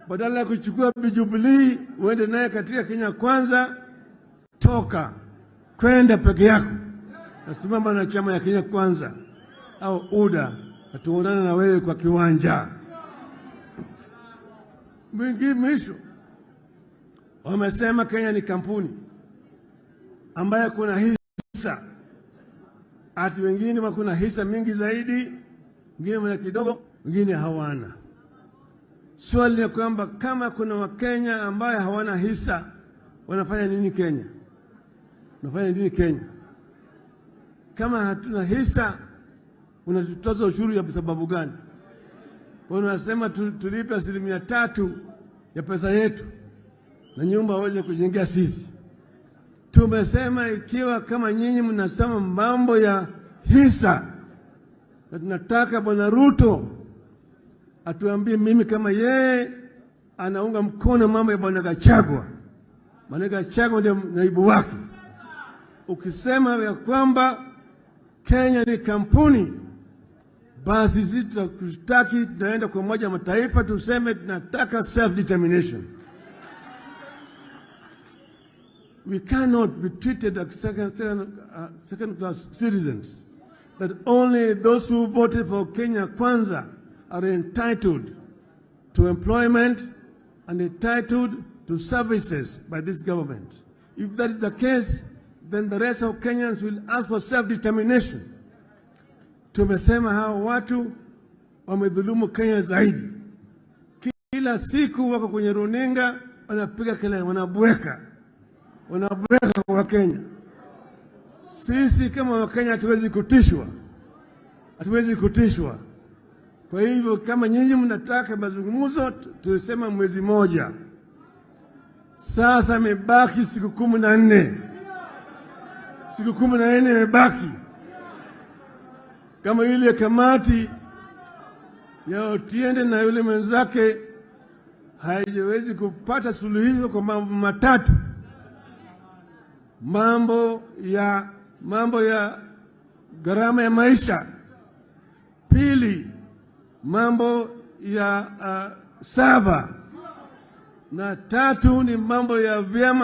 badala ya kuchukua Jubilee uende naye katika Kenya Kwanza, toka kwenda peke yako, nasimama na chama ya Kenya Kwanza au UDA, atuonane na wewe kwa kiwanja. Mwisho wamesema Kenya ni kampuni ambayo kuna hisa, ati wengine wakuna hisa mingi zaidi, wengine wana kidogo, wengine hawana. Swali ni kwamba kama kuna Wakenya ambaye hawana hisa, wanafanya nini Kenya? Wanafanya nini Kenya? Kama hatuna hisa, unatutoza ushuru ya sababu gani? Wanasema tulipe 3% ya pesa yetu na nyumba waweze kujengea sisi. Tumesema ikiwa kama nyinyi mnasema mambo ya hisa, na tunataka Bwana Ruto atuambie mimi kama yeye anaunga mkono mambo ya Bwana Gachagua. Bwana Gachagua ndiye naibu wake. Ukisema ya kwamba Kenya ni kampuni, basi sisi tutakutaki, tunaenda kwa Umoja wa Mataifa tuseme tunataka self-determination. We cannot be treated as second-class citizens, that only those who voted for Kenya Kwanza are entitled to employment and entitled to services by this government. If that is the case, then the rest of Kenyans will ask for self-determination. Tumesema hao watu wamedhulumu Kenya zaidi. Kila siku wako kwenye runinga, wanapiga kelele, wanabweka kwa Kenya. Sisi kama Wakenya hatuwezi kutishwa. Kwa hivyo kama nyinyi mnataka mazungumzo, tulisema mwezi moja. Sasa imebaki siku 14. Siku 14 imebaki. Kama yule kamati ya Otiende na yule mwenzake haiwezi kupata suluhisho kwa mambo matatu: mambo ya gharama ya maisha; pili, mambo ya saba; na tatu ni mambo ya vyama